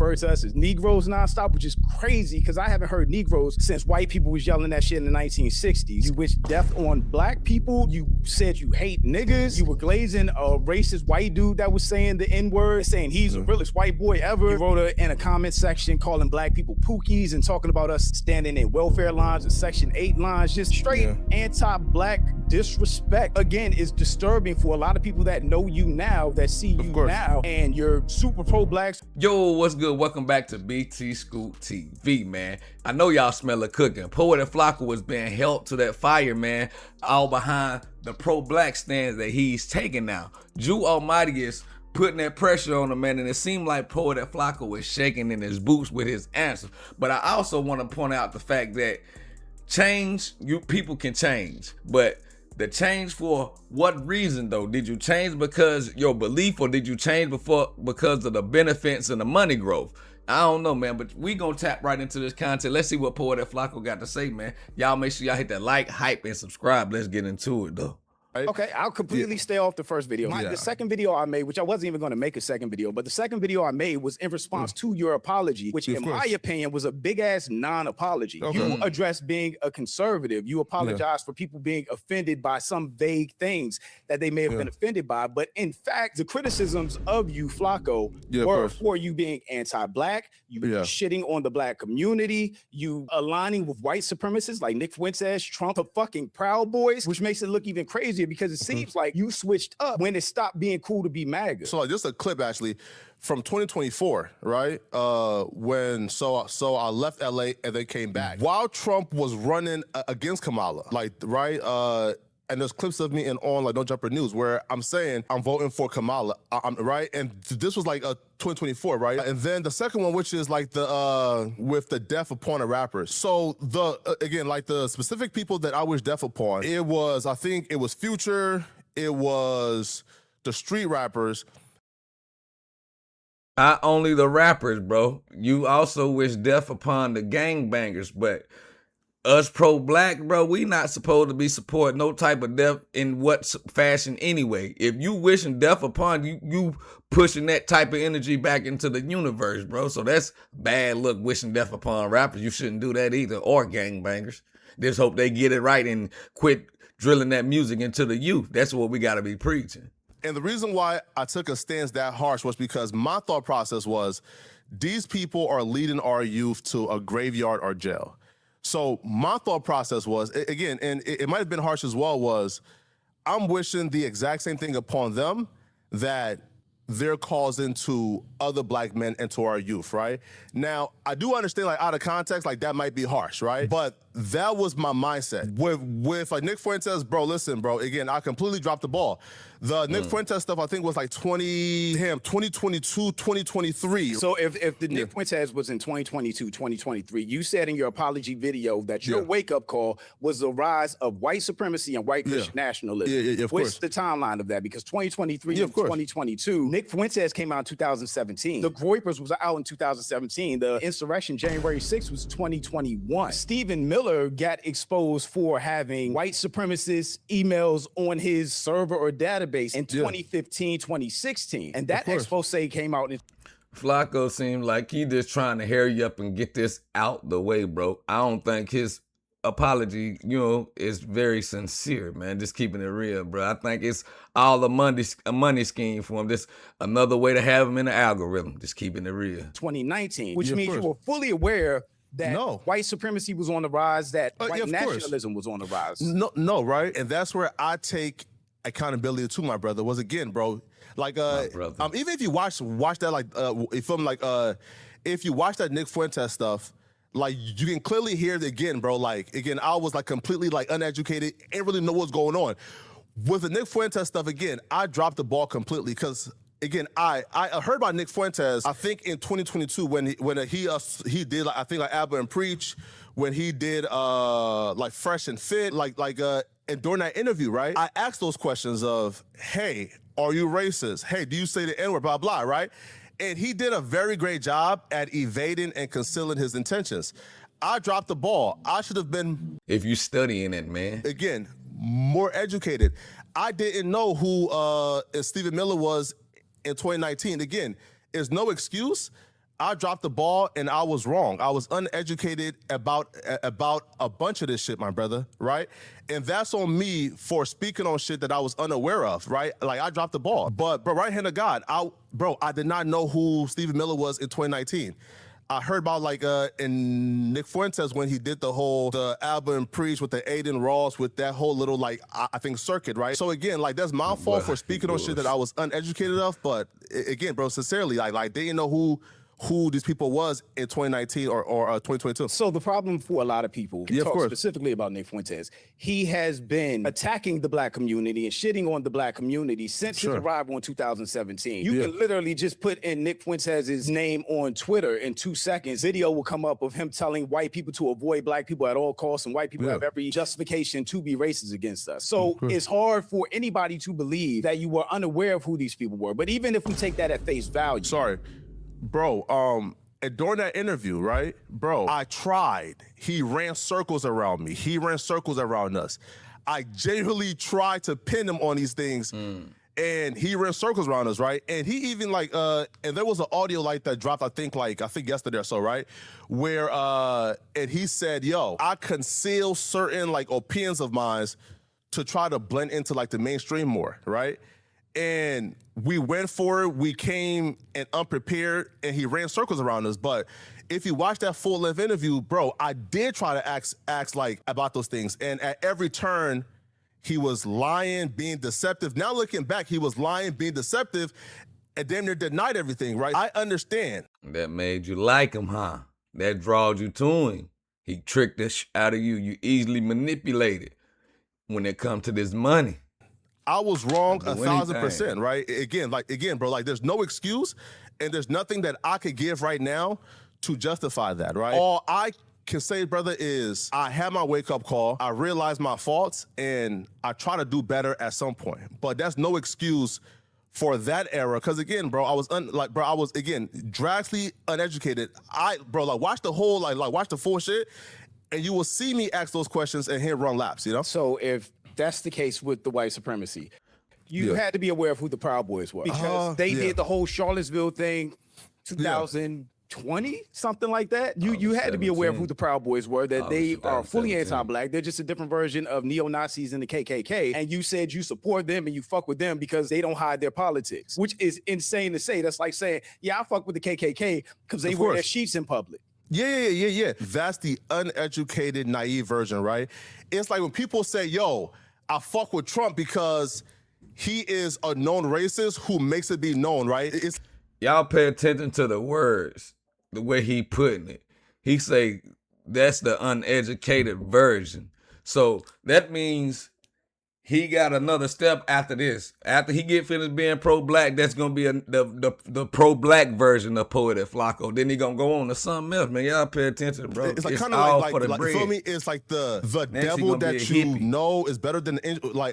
refer to us as Negroes nonstop, which is crazy because I haven't heard Negroes since white people was yelling that shit in the 1960s. You wish death on black people. You said you hate niggas. You were glazing a racist white dude that was saying the N-word, saying he's the realest white boy ever. You wrote in a comment section calling black people pookies and talking about us standing in welfare lines and Section 8 lines, just straight anti-black disrespect. Again, is disturbing for a lot of people that know you now, that see you now, and you're super pro-blacks. Yo, what's good? Welcome back to BT Scoop TV, man. I know y'all smell the cooking. Poetik Flakko was being held to that fire, man, all behind the pro-black stance that he's taking now. Jew Almighty is putting that pressure on him, man, and it seemed like Poetik Flakko was shaking in his boots with his answer. But I also want to point out the fact that change, people can change, but the change for what reason though? Did you change because your belief, or did you change because of the benefits and the money growth? I don't know, man, but we gonna tap right into this content. Let's see what Poetik Flakko got to say, man. Y'all make sure y'all hit that like, hype, and subscribe. Let's get into it though. Okay, I'll completely stay off the first video. The second video I made, which I wasn't even going to make a second video, but the second video I made was in response to your apology, which in my opinion was a big ass non-apology. You addressed being a conservative. You apologized for people being offended by some vague things that they may have been offended by. But in fact, the criticisms of you, Flakko, were for you being anti-black, you shitting on the black community, you aligning with white supremacists like Nick Fuentes, Trump, the fucking Proud Boys, which makes it look even crazier because it seems like you switched up when it stopped being cool to be MAGA. So like, just a clip actually from 2024, right? When I left LA and then came back. While Trump was running against Kamala, like, right? And there's clips of me on like Don't Jumper News where I'm saying I'm voting for Kamala, right? And this was like 2024, right? And then the second one, which is like the with the death upon a rapper. So again, like the specific people that I wish death upon, it was, I think it was Future, it was the street rappers. Not only the rappers, bro. You also wish death upon the gangbangers, but us pro-black, bro, we not supposed to be supporting no type of death in what fashion anyway. If you wishing death upon you pushing that type of energy back into the universe, bro. So that's bad luck wishing death upon rappers. You shouldn't do that either, or gangbangers. Just hope they get it right and quit drilling that music into the youth. That's what we got to be preaching. And the reason why I took a stance that harsh was because my thought process was, these people are leading our youth to a graveyard or jail. So my thought process was, again, and it might have been harsh as well, was I'm wishing the exact same thing upon them that they're causing to other black men and to our youth, right? Now, I do understand, like, out of context, like, that might be harsh, right? But that was my mindset. With like Nick Fuentes, bro, listen, bro, again, I completely dropped the ball. The Nick Fuentes stuff, I think, was like 2022, 2023. So if the Nick Fuentes was in 2022, 2023, you said in your apology video that your wake-up call was the rise of white supremacy and white Christian nationalism. Of What's the timeline of that? Because 2023 and 2022, Nick Fuentes came out in 2017. The Groypers was out in 2017. The insurrection, January 6th, was 2021. Stephen Miller got exposed for having white supremacist emails on his server or database in 2015, 2016. And that expose came out in Flakko seemed like he just trying to hurry up and get this out the way, bro. I don't think his apology, is very sincere, man. Just keeping it real, bro. I think it's all a money scheme for him. Just another way to have him in the algorithm. Just keeping it real. 2019, which means you were fully aware that white supremacy was on the rise, that white nationalism was on the rise. No, right? And that's where I take accountability to my brother. Was, again, bro, like even if you watch that, like if you watch that Nick Fuentes stuff, like, you can clearly hear it again, bro. Like, again, I was like completely like uneducated, ain't really know what's going on. With the Nick Fuentes stuff, again, I dropped the ball completely because, again, I heard about Nick Fuentes, I think in 2022 when he did, like, I think like Abba and Preach, when he did like Fresh and Fit, and during that interview, right, I asked those questions of, hey, are you racist? Hey, do you say the N-word, blah, blah, right? And he did a very great job at evading and concealing his intentions. I dropped the ball. I should have been, if you studying it, man, again, more educated. I didn't know who Stephen Miller was in 2019. Again, it's no excuse. I dropped the ball and I was wrong. I was uneducated about a bunch of this shit, my brother, right? And that's on me for speaking on shit that I was unaware of, right? Like, I dropped the ball. But right hand of God, I did not know who Stephen Miller was in 2019. I heard about in Nick Fuentes when he did the album Preach with the Aiden Ross with that whole little I think circuit, right? So again, like, that's my fault for speaking on shit that I was uneducated of. But again, bro, sincerely, like they didn't know who these people was in 2019 or 2022. So the problem for a lot of people, talk specifically about Nick Fuentes, he has been attacking the black community and shitting on the black community since his arrival in 2017. You can literally just put in Nick Fuentes' name on Twitter in 2 seconds. Video will come up of him telling white people to avoid black people at all costs, and white people have every justification to be racist against us. So it's hard for anybody to believe that you were unaware of who these people were. But even if we take that at face value. Sorry. Bro, and during that interview, right, bro, I tried. He ran circles around me. He ran circles around us. I genuinely tried to pin him on these things, and he ran circles around us, right? And he even and there was an audio that dropped, I think yesterday or so, right? Where and he said, "Yo, I conceal certain opinions of mine to try to blend into the mainstream more," right? And we went for it. We came in unprepared, and he ran circles around us. But if you watch that full-length interview, bro, I did try to ask about those things. And at every turn, he was lying, being deceptive. Now looking back, he was lying, being deceptive, and damn near denied everything, right? I understand. That made you like him, huh? That drawed you to him. He tricked the out of you. You easily manipulated when it comes to this money. I was wrong 1,000%, right? Again, bro, there's no excuse, and there's nothing that I could give right now to justify that, right? All I can say, brother, is I had my wake-up call. I realized my faults, and I try to do better at some point. But that's no excuse for that era, because again, bro, I was drastically uneducated. Watch the whole, watch the full shit, and you will see me ask those questions and hear run laps, you know? So if that's the case with the white supremacy, you had to be aware of who the Proud Boys were, because they did the whole Charlottesville thing 2020, something like that. You had to be aware of who the Proud Boys were, that they are fully anti-black. They're just a different version of neo-Nazis and the KKK. And you said you support them and you fuck with them because they don't hide their politics, which is insane to say. That's like saying, yeah, I fuck with the KKK because they wear their sheets in public. Yeah. That's the uneducated, naive version, right? It's like when people say, yo, I fuck with Trump because he is a known racist who makes it be known, right? Y'all pay attention to the words, the way he putting it. He say that's the uneducated version. So that means he got another step after this. After he get finished being pro-black, that's gonna be the pro-black version of Poetik Flakko. Then he gonna go on to something else, man. Y'all pay attention, bro. It's kind of like you feel me? It's like the devil that you know is better than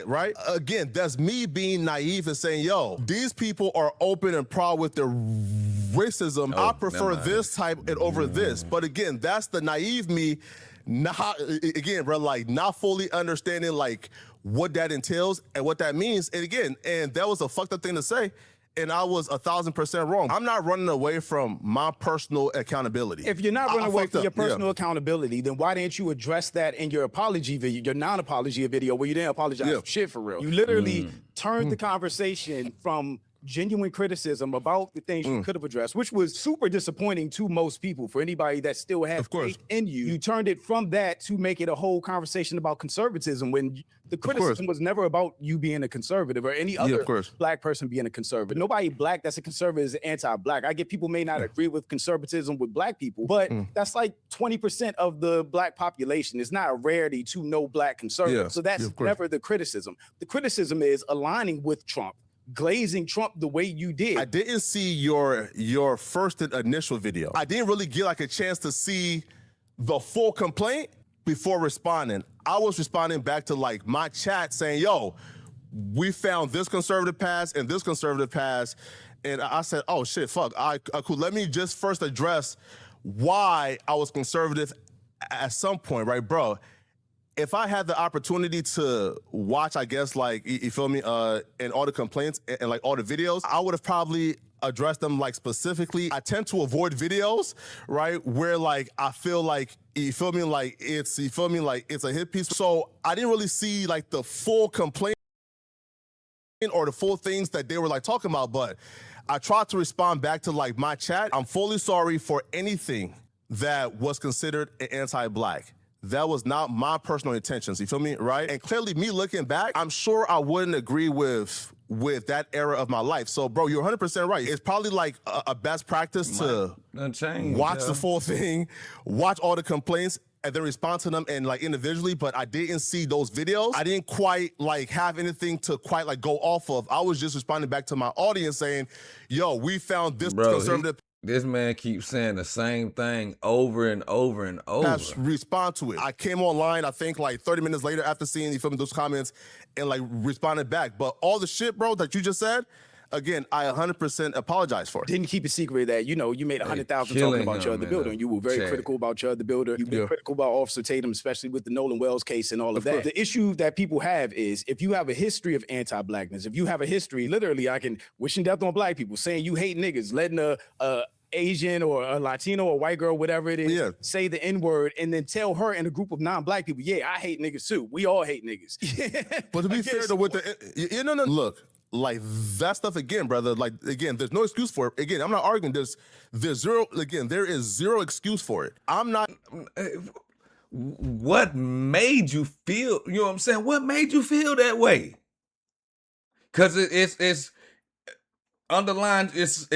right? Again, that's me being naive and saying, yo, these people are open and proud with their racism. I prefer this type and over this. But again, that's the naive me. Not again, bro, not fully understanding what that entails and what that means. And again, that was a fucked up thing to say, and I was 1,000% wrong. I'm not running away from my personal accountability. If you're not running away from your personal accountability, then why didn't you address that in your apology video, your non-apology video, where you didn't apologize for shit for real? You literally turned the conversation from genuine criticism about the things you could have addressed, which was super disappointing to most people. For anybody that still has faith in you, you turned it from that to make it a whole conversation about conservatism, when the criticism was never about you being a conservative or any other black person being a conservative. Nobody black that's a conservative is anti-black. I get people may not agree with conservatism with black people, but that's like 20% of the black population. It's not a rarity to know black conservatives. So that's never the criticism. The criticism is aligning with Trump, glazing Trump the way you did. I didn't see your first initial video. I didn't really get a chance to see the full complaint before responding. I was responding back to my chat saying, yo, we found this conservative pass and this conservative pass. And I said, oh shit, fuck. Cool. Let me just first address why I was conservative at some point, right, bro? If I had the opportunity to watch, I guess, you feel me, and all the complaints and all the videos, I would have probably address them like specifically. I tend to avoid videos, right, where like I feel like it's a hit piece. So I didn't really see like the full complaint or the full things that they were like talking about, but I tried to respond back to like my chat. I'm fully sorry for anything that was considered anti-black. That was not my personal intentions, you feel me, right? And clearly me looking back, I'm sure I wouldn't agree with that era of my life. So bro, you're 100% right. It's probably like a best practice to watch the full thing, watch all the complaints, and then respond to them and like individually, but I didn't see those videos. I didn't quite like have anything to quite like go off of. I was just responding back to my audience saying, yo, we found this conservative. This man keeps saying the same thing over and over and over. Respond to it. I came online, I think like 30 minutes later after seeing you filming those comments and like responded back. But all the shit, bro, that you just said, again, I 100% apologize for it. Didn't keep a secret that, you know, you made 100,000 talking about Chud the Builder, and you were very critical about Chud the Builder. You've been critical about Officer Tatum, especially with the Nolan Wells case and all of that. The issue that people have is if you have a history of anti-blackness, if you have a history, literally, I can wishing death on black people, saying you hate niggas, letting a Asian or a Latino or white girl, whatever it is, say the N-word and then tell her in a group of non-black people, yeah, I hate niggas too. We all hate niggas. But to be fair to with the, look, like that stuff again, brother, like again, there's no excuse for it. Again, I'm not arguing. There's zero, again, there is zero excuse for it. I'm not. What made you feel, you know what I'm saying? What made you feel that way? Cause it's underlined, it's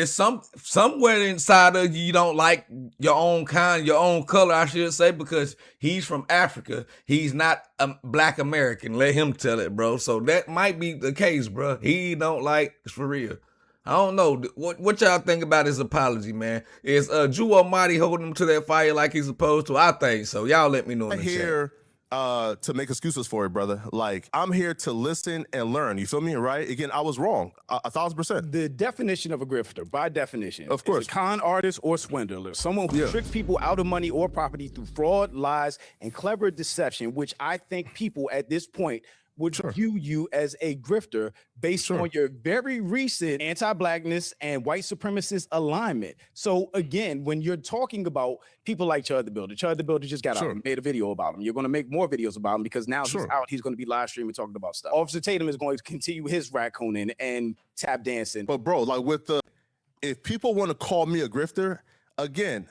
somewhere inside of you don't like your own kind, your own color, I should say, because he's from Africa. He's not a black American. Let him tell it, bro. So that might be the case, bro. He don't like, it's for real. I don't know. What y'all think about his apology, man? Is Jew Almighty holding him to that fire like he's supposed to? I think so. Y'all let me know in the chat. To make excuses for it, brother. Like, I'm here to listen and learn. You feel me, right? Again, I was wrong, 1,000%. The definition of a grifter, by definition, of course, is a con artist or swindler, someone who tricks people out of money or property through fraud, lies, and clever deception, which I think people at this point would view you as a grifter based on your very recent anti-blackness and white supremacist alignment. So again, when you're talking about people like Chud the Builder just got out and made a video about him. You're going to make more videos about him because now he's out. He's going to be live streaming talking about stuff. Officer Tatum is going to continue his raccooning and tap dancing. But bro, like if people want to call me a grifter, again,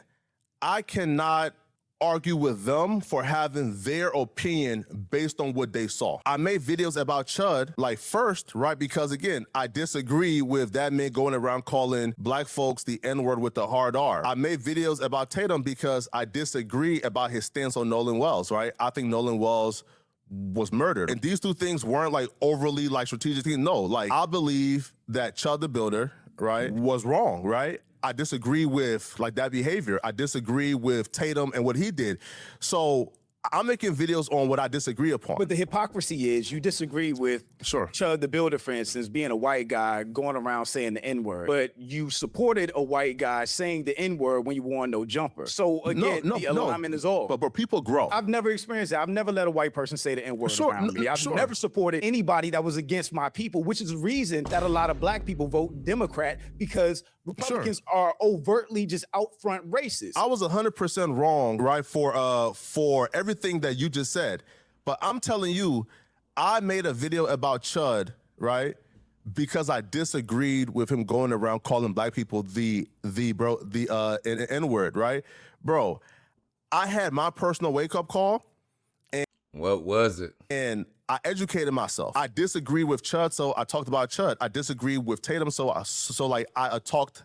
I cannot argue with them for having their opinion based on what they saw. I made videos about Chud, like first, right? Because again, I disagree with that man going around calling black folks the N-word with the hard R. I made videos about Tatum because I disagree about his stance on Nolan Wells, right? I think Nolan Wells was murdered. And these two things weren't like overly like strategic things. No, like I believe that Chud the Builder, right, was wrong, right? I disagree with like that behavior. I disagree with Tatum and what he did. So I'm making videos on what I disagree upon. But the hypocrisy is you disagree with Chud the Builder, for instance, being a white guy going around saying the N-word, but you supported a white guy saying the N-word when you wore no jumper. So again, the alignment is off. But people grow. I've never experienced that. I've never let a white person say the N-word around me. I've never supported anybody that was against my people, which is the reason that a lot of black people vote Democrat, because Republicans are overtly just out front racist. I was 100% wrong, right, for everything that you just said. But I'm telling you, I made a video about Chud, right, because I disagreed with him going around calling black people the N-word, right? Bro, I had my personal wake-up call. And what was it? And I educated myself. I disagree with Chud, so I talked about Chud. I disagree with Tatum, so I talked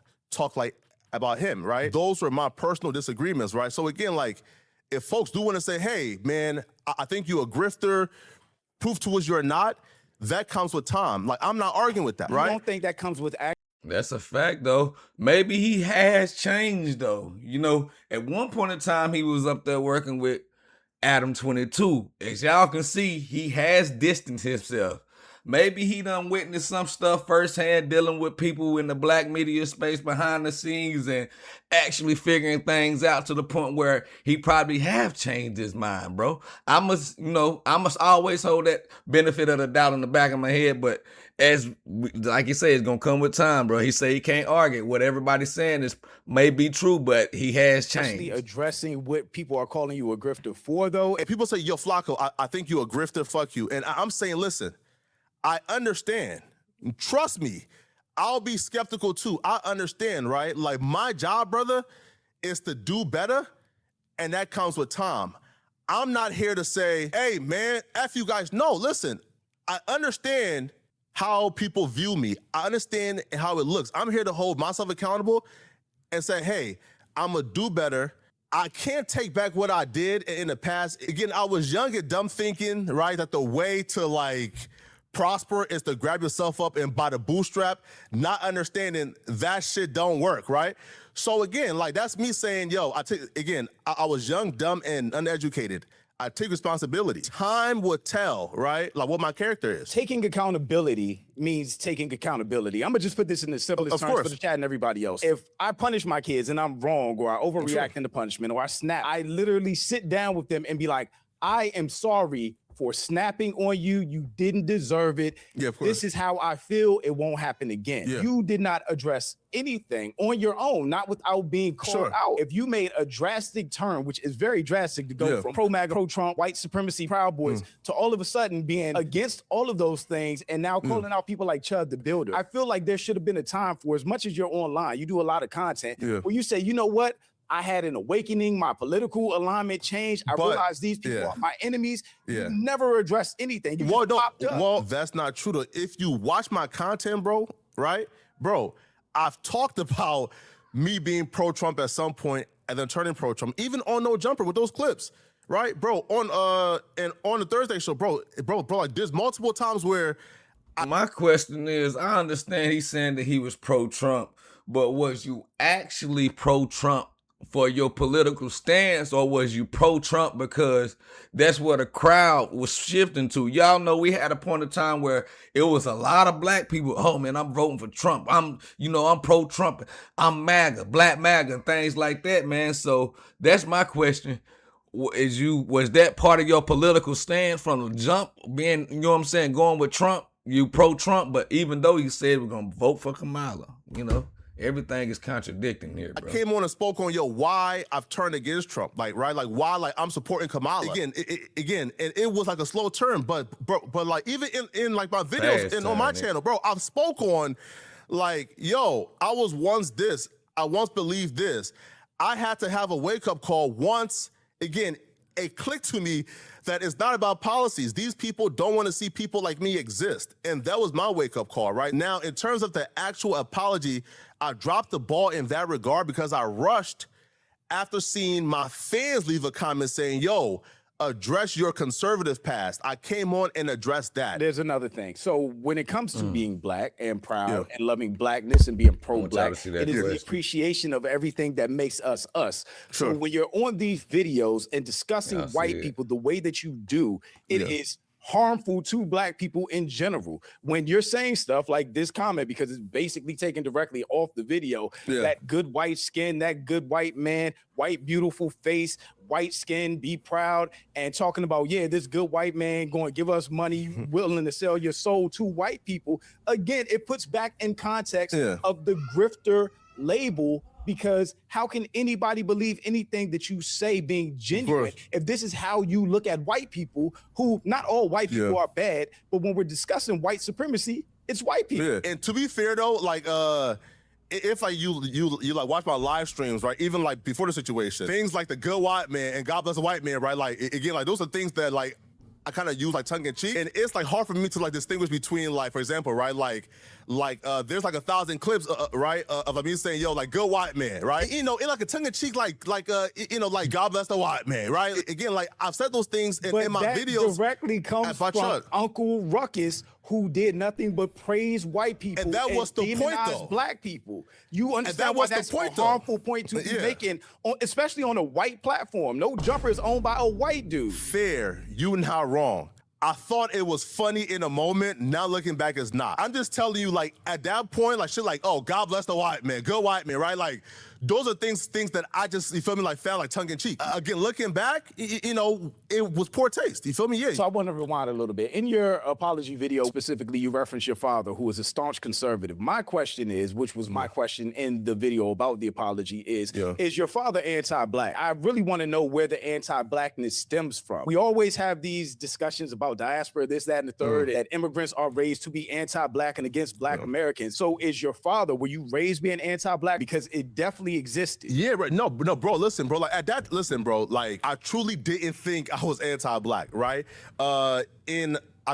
like about him, right? Those were my personal disagreements, right? So again, like, if folks do want to say, hey, man, I think you a grifter, prove to us you're not, that comes with time. Like, I'm not arguing with that, right? I don't think that comes with action. That's a fact, though. Maybe he has changed, though. You know, at one point in time, he was up there working with Adam 22. As y'all can see, he has distanced himself. maybe he done witnessed some stuff firsthand, dealing with people in the black media space behind the scenes and actually figuring things out to the point where he probably have changed his mind, bro. I must always hold that benefit of the doubt in the back of my head, but like you say, it's gonna come with time, bro. He say he can't argue. What everybody's saying is may be true, but he has changed. Actually addressing what people are calling you a grifter for, though. And people say, yo, Flakko, I think you a grifter, fuck you. And I'm saying, listen, I understand. Trust me, I'll be skeptical too. I understand, right? Like, my job, brother, is to do better, and that comes with time. I'm not here to say, hey, man, F you guys. No, listen, I understand how people view me. I understand how it looks. I'm here to hold myself accountable and say, hey, I'm gonna do better. I can't take back what I did in the past. Again, I was young and dumb thinking, right, that the way to like prosper is to grab yourself up and by the bootstrap, not understanding that shit don't work, right? So again, like, that's me saying, yo, I was young, dumb, and uneducated. I take responsibility. Time will tell, right? Like, what my character is. Taking accountability means taking accountability. I'm gonna just put this in the simplest terms for the chat and everybody else. If I punish my kids and I'm wrong, or I overreact in the punishment, or I snap, I literally sit down with them and be like, I am sorry for snapping on you. You didn't deserve it. Yeah, of course. This is how I feel. It won't happen again. Yeah. You did not address anything on your own, not without being called out. If you made a drastic turn, which is very drastic to go from pro-MAGA, pro-Trump, white supremacy, Proud Boys, to all of a sudden being against all of those things and now calling out people like Chud the Builder. I feel like there should have been a time for, as much as you're online, you do a lot of content, where you say, you know what? I had an awakening, my political alignment changed. I realized these people are my enemies. You never addressed anything. You just popped up. Well, that's not true though. If you watch my content, bro, right? Bro, I've talked about me being pro-Trump at some point and then turning pro-Trump, even on No Jumper with those clips, right? Bro, on the Thursday show, bro, like, there's multiple times where my question is, I understand he's saying that he was pro-Trump, but was you actually pro-Trump for your political stance, or was you pro-Trump because that's where the crowd was shifting to? Y'all know we had a point of time where it was a lot of black people, oh man, I'm voting for Trump. I'm pro-Trump. I'm MAGA, black MAGA, and things like that, man. So that's my question. Was that part of your political stance from the jump, being, you know what I'm saying, going with Trump? You pro-Trump, but even though you said we're going to vote for Kamala, you know? Everything is contradicting here, bro. I came on and spoke on, why I've turned against Trump, like, right? Like, why, like, I'm supporting Kamala. Again, it was like a slow turn, but like, even in like my videos and on my channel, bro, I've spoke on, like, yo, I was once this, I once believed this. I had to have a wake-up call once, again, it clicked to me that it's not about policies. These people don't want to see people like me exist. And that was my wake-up call, right? Now, in terms of the actual apology, I dropped the ball in that regard because I rushed after seeing my fans leave a comment saying, yo, address your conservative past. I came on and addressed that. There's another thing. So when it comes to being black and proud and loving blackness and being pro-black, it is the appreciation of everything that makes us us. So when you're on these videos and discussing white people the way that you do, it is harmful to black people in general. When you're saying stuff like this comment, because it's basically taken directly off the video, that good white skin, that good white man, white beautiful face, white skin, be proud, and talking about, this good white man going to give us money, willing to sell your soul to white people. Again, it puts back in context of the grifter label, because how can anybody believe anything that you say being genuine if this is how you look at white people, who not all white people are bad, but when we're discussing white supremacy, it's white people. And to be fair though, like if like you like watch my live streams, right? Even like before the situation, things like the good white man and God bless the white man, right? Like again, like those are things that like I kind of use like tongue in cheek, and it's like hard for me to like distinguish between, like, for example, right, like there's like 1,000 clips, right, of me saying, yo, like, good white man, right, in like a tongue in cheek, like like God bless the white man, right? Again, like I've said those things in my videos. Directly comes from Uncle Ruckus, who did nothing but praise white people, and that was the point, though. Black people. You understand why that's a harmful point to be making, especially on a white platform. No Jumper is owned by a white dude. Fair, you not wrong. I thought it was funny in a moment. Now looking back, it's not. I'm just telling you, like, at that point, like, shit like, oh, God bless the white man, good white man, right? Like, those are things that I just, you feel me, like, found like tongue in cheek. Again, looking back, you know, it was poor taste. You feel me? Yeah. So I want to rewind a little bit. In your apology video, specifically, you reference your father, who was a staunch conservative. My question is, which was my question in the video about the apology, is your father anti-black? I really want to know where the anti-blackness stems from. We always have these discussions about diaspora, this, that, and the third, that immigrants are raised to be anti-black and against black Americans. So is your father, were you raised being anti-black? Because it definitely existed. Yeah, right. No, bro, listen, bro. Like, at that, listen, bro, like, I truly didn't think I was anti-black, right? I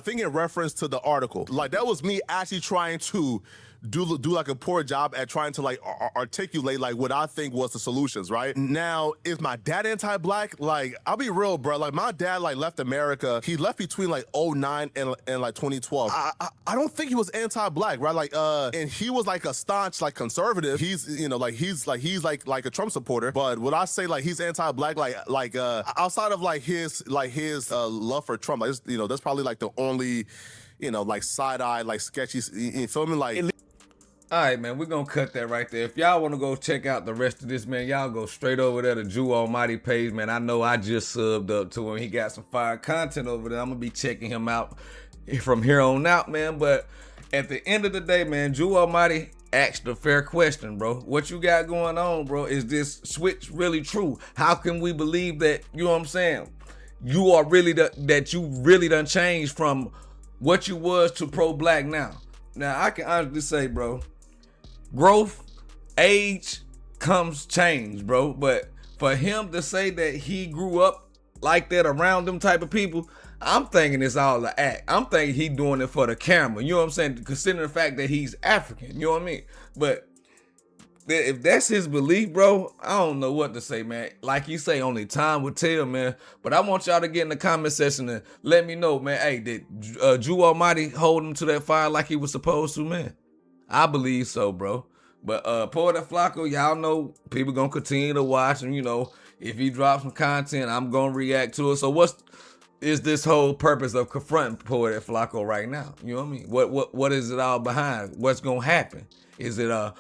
think in reference to the article, like, that was me actually trying to do like a poor job at trying to like articulate like what I think was the solutions, right? Now, is my dad anti-black? Like, I'll be real, bro. Like, my dad like left America. He left between like 2009 and like 2012. I don't think he was anti-black, right? Like, and he was like a staunch like conservative. He's, you know, like he's like a Trump supporter. But would I say like he's anti-black? Like outside of like his love for Trump, like, you know, that's probably like the only, you know, like side-eye, like sketchy, you feel me? Like, all right, man, we're going to cut that right there. If y'all want to go check out the rest of this, man, y'all go straight over there to Jew Almighty page, man. I know I just subbed up to him. He got some fire content over there. I'm going to be checking him out from here on out, man. But at the end of the day, man, Jew Almighty asked a fair question, bro. What you got going on, bro? Is this switch really true? How can we believe that, you know what I'm saying, you are really, that you really done changed from what you was to pro-black now? Now, I can honestly say, bro, growth, age comes change, bro. But for him to say that he grew up like that around them type of people, I'm thinking it's all an act. I'm thinking he doing it for the camera. You know what I'm saying? Considering the fact that he's African, you know what I mean? But if that's his belief, bro, I don't know what to say, man. Like you say, only time will tell, man. But I want y'all to get in the comment section and let me know, man. Hey, did Jew Almighty hold him to that fire like he was supposed to, man? I believe so, bro. But Poetik Flakko, y'all know people gonna continue to watch, and you know, if he drops some content, I'm gonna react to it. So what is this whole purpose of confronting Poetik Flakko right now? You know what I mean? What is it all behind? What's gonna happen? Is it a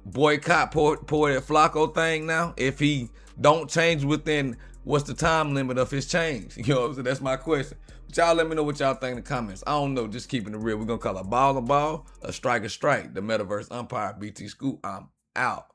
boycott Poetik Flakko thing now? If he don't change within, what's the time limit of his change? You know what I'm saying? That's my question. But y'all let me know what y'all think in the comments. I don't know, just keeping it real. We're gonna call a ball, a strike. The Metaverse Umpire, BT Scoop. I'm out.